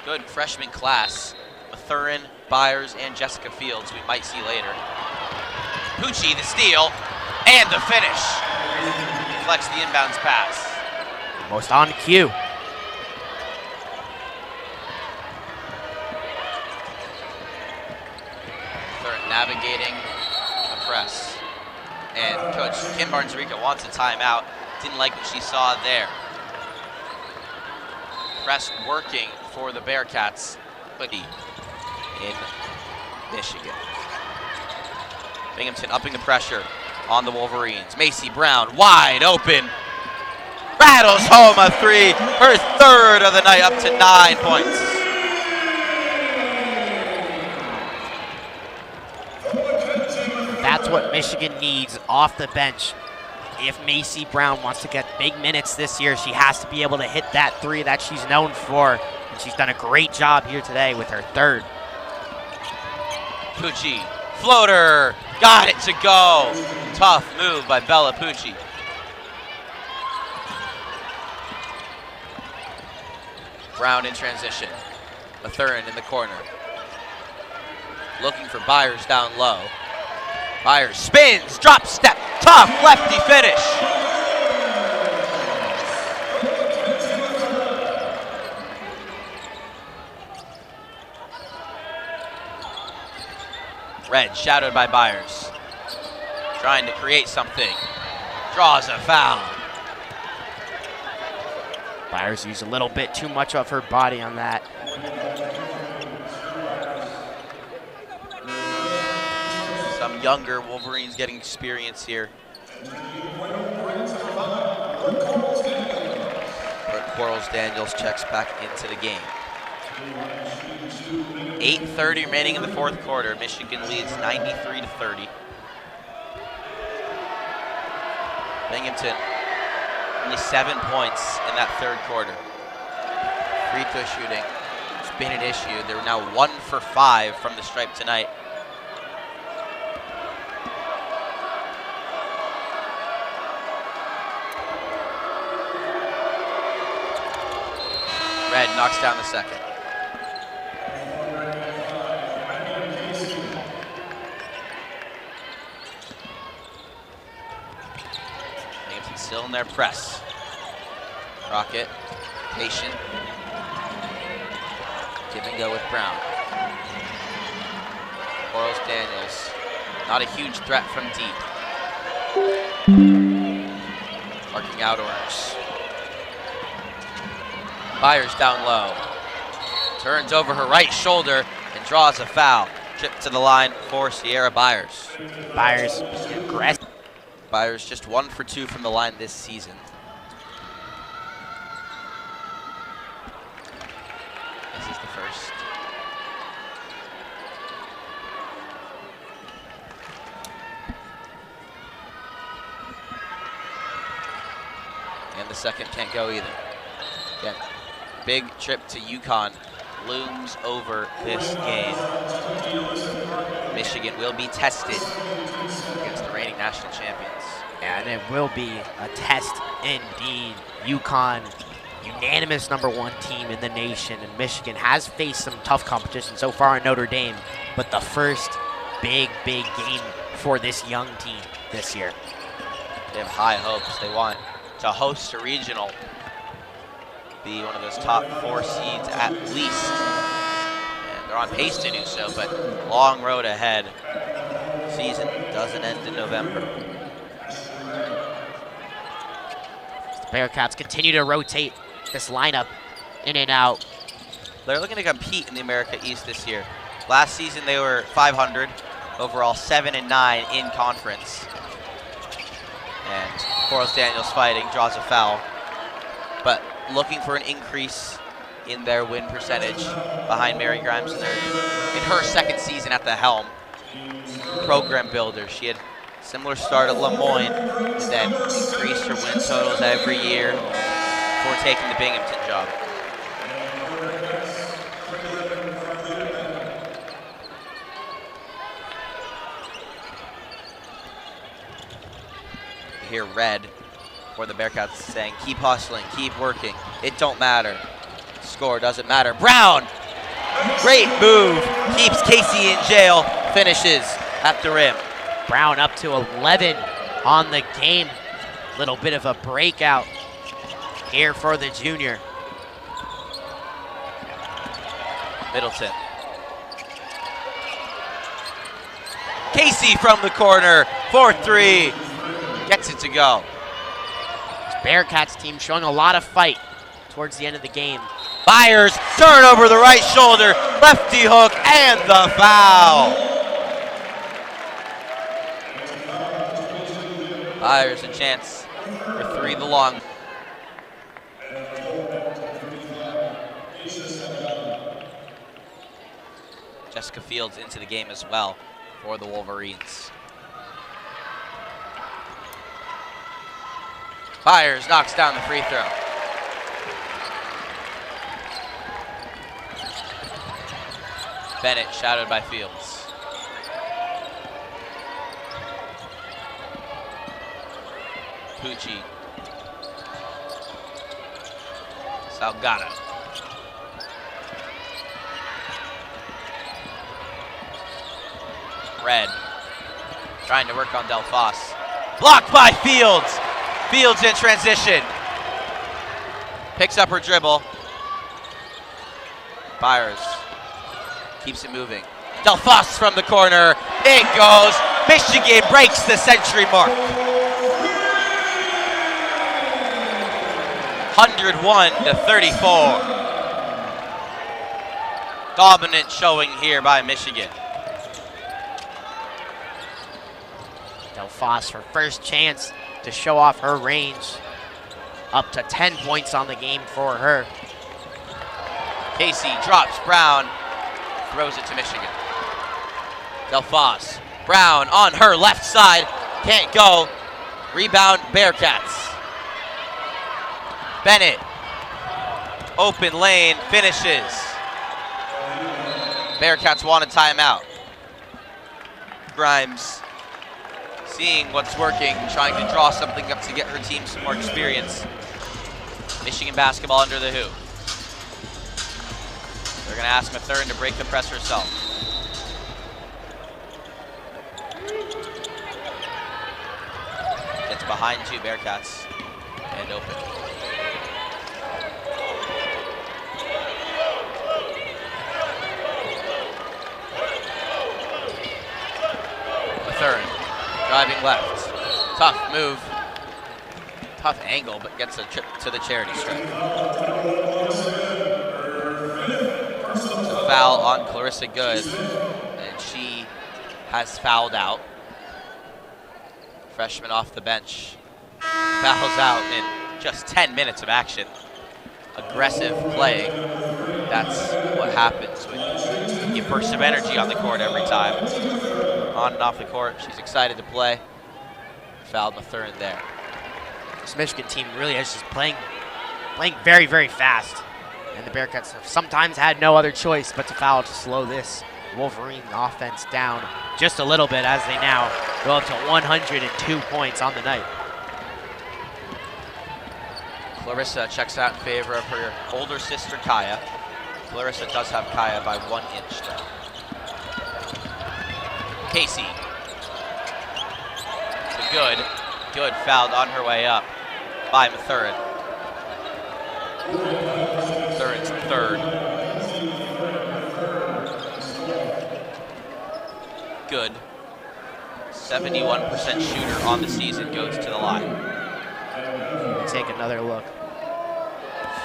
good freshman class. Mathurin, Byers, and Jessica Fields, we might see later. Pucci, the steal, and the finish. Deflects the inbounds pass. Most on cue. Mathurin navigating the press. And Coach Kim Barnes-Rica wants a timeout. Didn't like what she saw there. Press working for the Bearcats. In Michigan. Binghamton upping the pressure on the Wolverines. Macy Brown wide open. Rattles home a three. Her third of the night, up to 9 points. That's what Michigan needs off the bench. If Macy Brown wants to get big minutes this year, she has to be able to hit that three that she's known for. And she's done a great job here today with her third. Pucci, floater, got it to go. Tough move by Bella Pucci. Brown in transition. Mathurin in the corner. Looking for Byers down low. Byers spins, drop step, tough lefty finish. Red shadowed by Byers. Trying to create something. Draws a foul. Byers used a little bit too much of her body on that. Some younger Wolverines getting experience here. Brooke Quarles-Daniels checks back into the game. 8:30 remaining in the fourth quarter. Michigan leads 93-30. Binghamton only 7 points in that third quarter. Free throw shooting has been an issue. They're now 1 for 5 from the stripe tonight. Red knocks down the second. Binghamton still in their press. Rocket, patient. Give and go with Brown. Quarles-Daniels, not a huge threat from deep. Marking out orders. Byers down low. Turns over her right shoulder and draws a foul. Trip to the line for Sierra Byers. Byers aggressive. Byers just 1 for 2 from the line this season. This is the first. And the second can't go either. Again, big trip to UConn looms over this game. Michigan will be tested against the reigning national champions. And it will be a test indeed. UConn, unanimous #1 team in the nation, and Michigan has faced some tough competition so far in Notre Dame, but the first big game for this young team this year. They have high hopes. They want to host a regional, be one of those top 4 seeds at least. And they're on pace to do so, but long road ahead. Season doesn't end in November. The Bearcats continue to rotate this lineup in and out. They're looking to compete in the America East this year. Last season they were 500, overall 7-9 in conference. And Quarles-Daniels fighting, draws a foul. But looking for an increase in their win percentage behind Mary Grimes in her second season at the helm. Program builder. She had a similar start at Lemoyne and then increased her win totals every year before taking the Binghamton job. You hear red for the Bearcats saying, keep hustling, keep working. It don't matter. Score doesn't matter. Brown, great move. Keeps Casey in jail. Finishes at the rim. Brown up to 11 on the game. Little bit of a breakout here for the junior. Middleton. Casey from the corner, 4-3. Gets it to go. This Bearcats team showing a lot of fight towards the end of the game. Byers, turn over the right shoulder, lefty hook, and the foul. Byers a chance for 3 the long. Jessica Fields into the game as well for the Wolverines. Byers knocks down the free throw. Bennett shouted by Fields. Pucci. Salgado. Red. Trying to work on Delphos. Blocked by Fields. Fields in transition. Picks up her dribble. Byers keeps it moving. Delphos from the corner. It goes. Michigan breaks the century mark. 101-34. Dominant showing here by Michigan. Delphos, her first chance to show off her range. Up to 10 points on the game for her. Casey drops Brown, throws it to Michigan. Delphos, Brown on her left side, can't go. Rebound Bearcats. Bennett, open lane, finishes. Bearcats want a timeout. Grimes seeing what's working, trying to draw something up to get her team some more experience. Michigan basketball under the hoop. They're going to ask Mathern to break the press herself. Gets behind 2 Bearcats and open. Mathern driving left. Tough move. Tough angle, but gets a trip to the charity stripe. It's a foul on Clarissa Good, and she has fouled out. Freshman off the bench. Fouls out in just 10 minutes of action. Aggressive play. That's what happens when you burst of energy on the court every time. On and off the court, she's excited to play. Fouled Mathern there. This Michigan team really is just playing very, very fast. And the Bearcats have sometimes had no other choice but to foul to slow this Wolverine offense down just a little bit as they now go up to 102 points on the night. Clarissa checks out in favor of her older sister, Kaya. Clarissa does have Kaya by 1 inch though. Casey. Good. Good fouled on her way up by Mathern. Mathern's third. Good. 71% shooter on the season goes to the line. Take another look.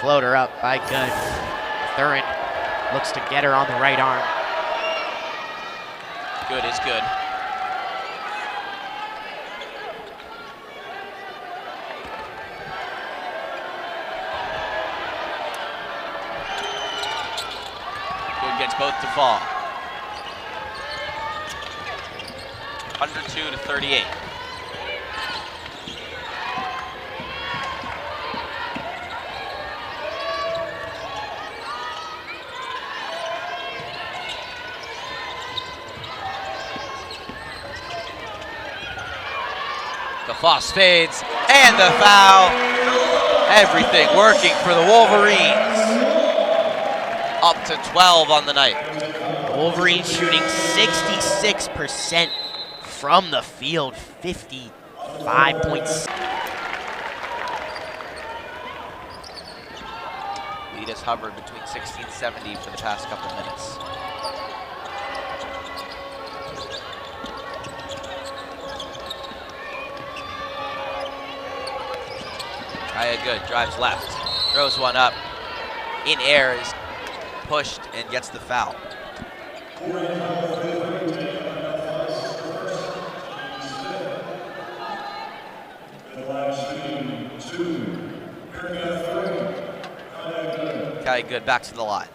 Floater up by Good. Mathern looks to get her on the right arm. Good is good. both to fall. 102 to 38. The Foss fades, and the foul. Everything working for the Wolverines. Up to 12 on the night. The Wolverines shooting 66% from the field, 55.6. Lead has hovered between 60 and 70 for the past couple minutes. Kaya good, drives left, throws one up, in air, is pushed and gets the foul. Kaya good, back to the line.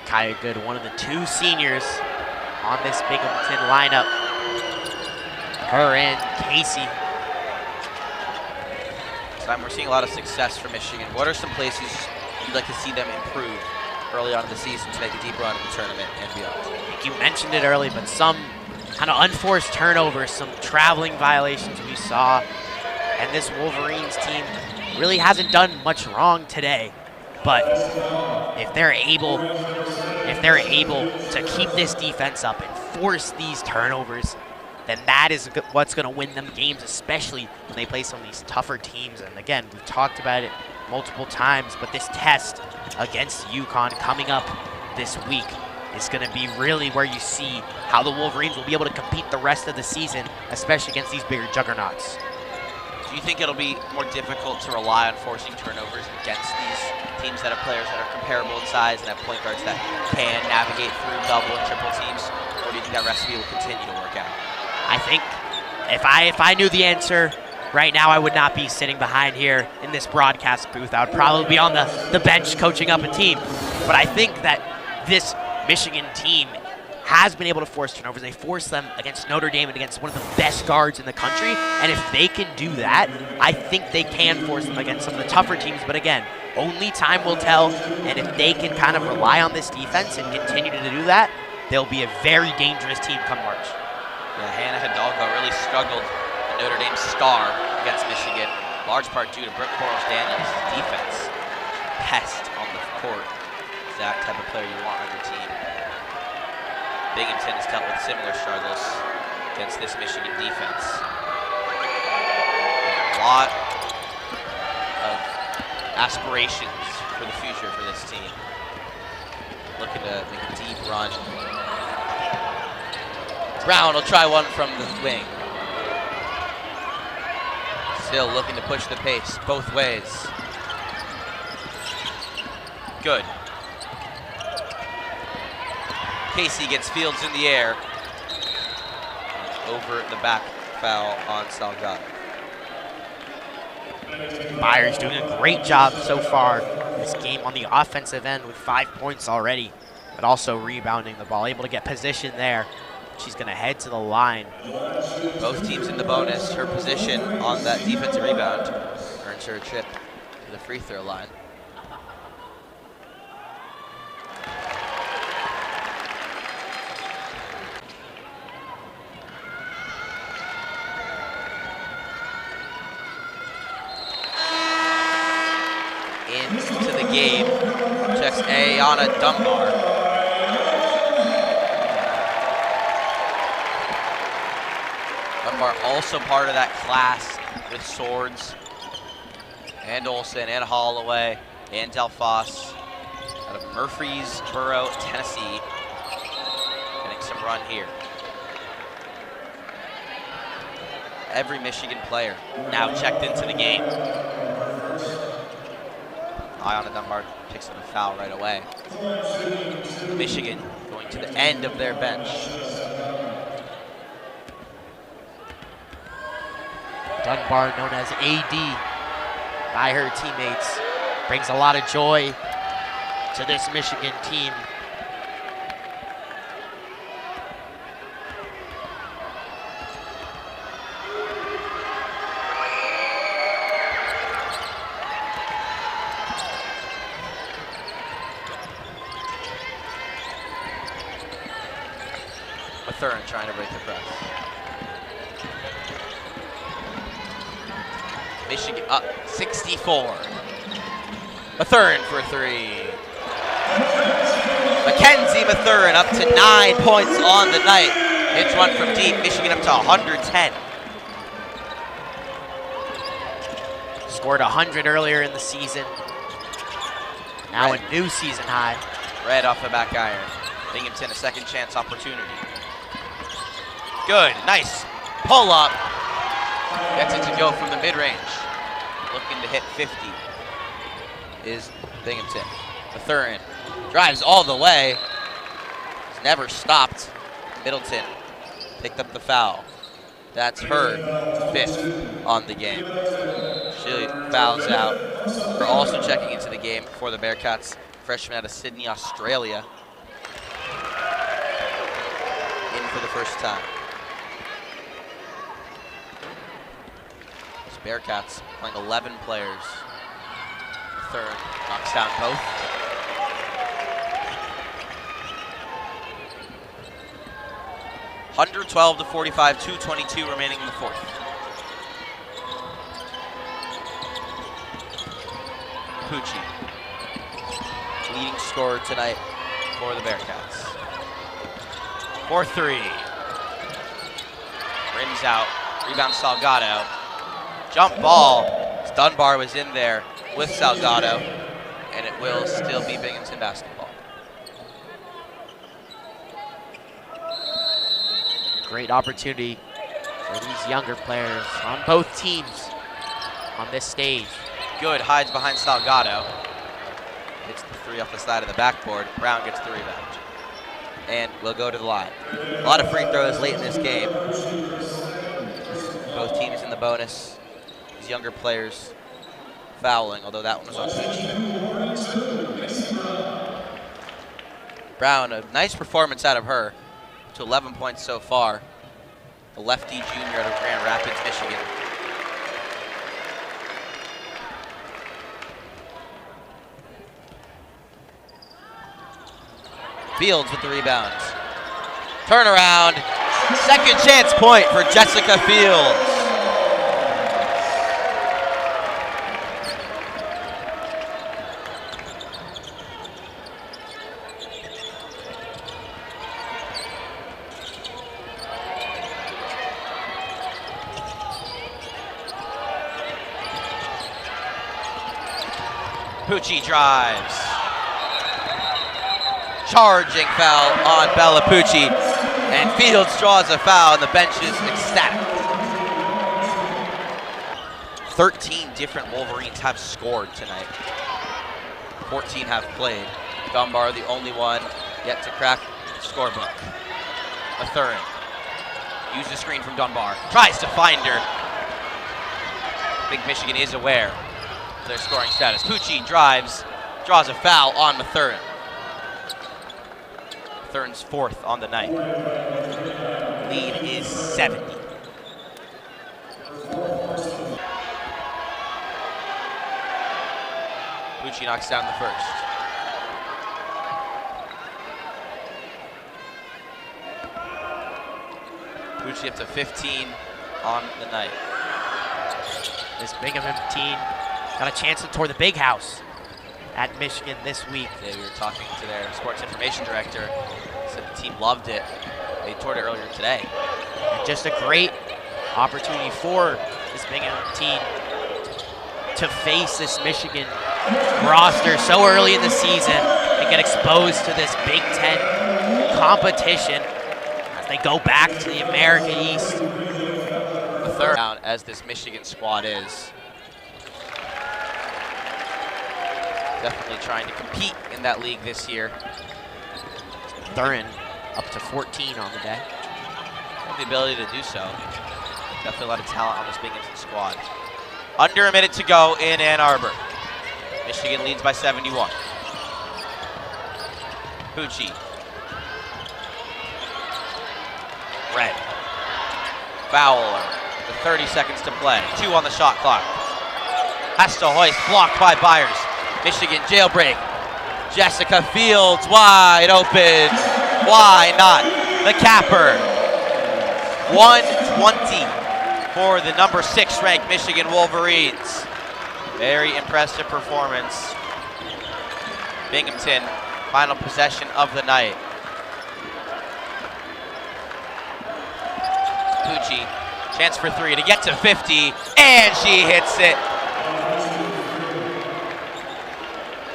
Kaya Good, one of the two seniors on this Binghamton lineup. Her and Casey. We're seeing a lot of success from Michigan. What are some places you'd like to see them improve early on in the season to make a deep run in the tournament and beyond? I think you mentioned it early, but some kind of unforced turnovers, some traveling violations we saw. And this Wolverines team really hasn't done much wrong today. But if they're able to keep this defense up and force these turnovers, then that is what's going to win them games, especially when they play some of these tougher teams. And again, we've talked about it multiple times, but this test against UConn coming up this week is going to be really where you see how the Wolverines will be able to compete the rest of the season, especially against these bigger juggernauts. Do you think it'll be more difficult to rely on forcing turnovers against these teams that have players that are comparable in size and have point guards that can navigate through double and triple teams? Or do you think that recipe will continue to work out? I think if I knew the answer right now, I would not be sitting behind here in this broadcast booth. I would probably be on the bench coaching up a team. But I think that this Michigan team has been able to force turnovers. They forced them against Notre Dame and against one of the best guards in the country. And if they can do that, I think they can force them against some of the tougher teams. But again, only time will tell. And if they can kind of rely on this defense and continue to do that, they'll be a very dangerous team come March. Yeah, Hannah Hidalgo really struggled, the Notre Dame star, against Michigan, large part due to Brooke Quarles-Daniels' defense. Pest on the court. Exact type of player you want on your team. Binghamton has dealt with similar struggles against this Michigan defense. A lot of aspirations for the future for this team. Looking to make a deep run. Brown will try one from the wing. Still looking to push the pace both ways. Good. Casey gets Fields in the air. Over the back foul on Salgado. Byers doing a great job so far this game on the offensive end with 5 points already, but also rebounding the ball, able to get position there. She's going to head to the line. Both teams in the bonus. Her position on that defensive rebound earns her a trip to the free throw line. Into the game, checks Ayana Dunbar. Dunbar also part of that class with Swords and Olson and Holloway and Delphos out of Murfreesboro, Tennessee. Getting some run here. Every Michigan player now checked into the game. Ayana Dunbar picks up a foul right away. Michigan going going to the end of their bench. Dunbar, known as AD by her teammates, brings a lot of joy to this Michigan team. Mathurin trying to break the press. Michigan up 64. Mathurin for three. Mackenzie Mathurin up to 9 points on the night. Hits one from deep. Michigan up to 110. Scored 100 earlier in the season. Now a new season high. Red off the back iron. Binghamton a second chance opportunity. Good, nice pull up. Gets it to go from the mid-range. Looking to hit 50 is Binghamton. Mathurin drives all the way. He's never stopped. Middleton picked up the foul. That's her 5th on the game. She fouls out. We're also checking into the game for the Bearcats. Freshman out of Sydney, Australia. In for the first time. Bearcats playing 11 players. Third knocks down both. (112 to 45, 2:22 remaining in the fourth. Pucci, leading scorer tonight for the Bearcats. 4-3. Rims out. Rebound Salgado. Jump ball. Dunbar was in there with Salgado, and it will still be Binghamton basketball. Great opportunity for these younger players on both teams on this stage. Good, hides behind Salgado. Hits the three off the side of the backboard. Brown gets the rebound. And we'll go to the line. A lot of free throws late in this game. Both teams in the bonus. These younger players fouling, although that one was on Pucci. Brown, a nice performance out of her, to 11 points so far. The lefty junior out of Grand Rapids, Michigan. Fields with the rebounds. Turnaround. Second chance point for Jessica Fields. Pucci drives. Charging foul on Bella Pucci, and Fields draws a foul, and the bench is ecstatic. 13 different Wolverines have scored tonight. 14 have played. Dunbar, the only one yet to crack the scorebook. Mathurin uses the screen from Dunbar, tries to find her. I think Michigan is aware of their scoring status. Pucci drives, draws a foul on Mathurin. Mathurin's fourth on the night. Lead is 70. Pucci knocks down the first. Pucci up to 15 on the night. This Binghamton team got a chance to tour the big house at Michigan this week. Yeah, we were talking to their sports information director. Said the team loved it. They toured it earlier today. And just a great opportunity for this Binghamton team to face this Michigan roster so early in the season and get exposed to this Big Ten competition as they go back to the American East. The third down as this Michigan squad is. Definitely trying to compete in that league this year. Thurin up to 14 on the day. Have the ability to do so. Definitely a lot of talent on this Binghamton squad. Under a minute to go in Ann Arbor. Michigan leads by 71. Pucci. Red. Fowler with 30 seconds to play. 2 on the shot clock. Has to hoist, blocked by Byers. Michigan jailbreak. Jessica Fields wide open. Why not? The capper. 120 for the number 6 ranked Michigan Wolverines. Very impressive performance. Binghamton, final possession of the night. Pucci, chance for 3 to get to 50, and she hits it.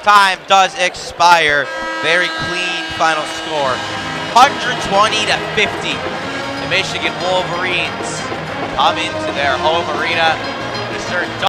Time does expire. Very clean final score. 120 to 50. The Michigan Wolverines come into their home arena. Mr.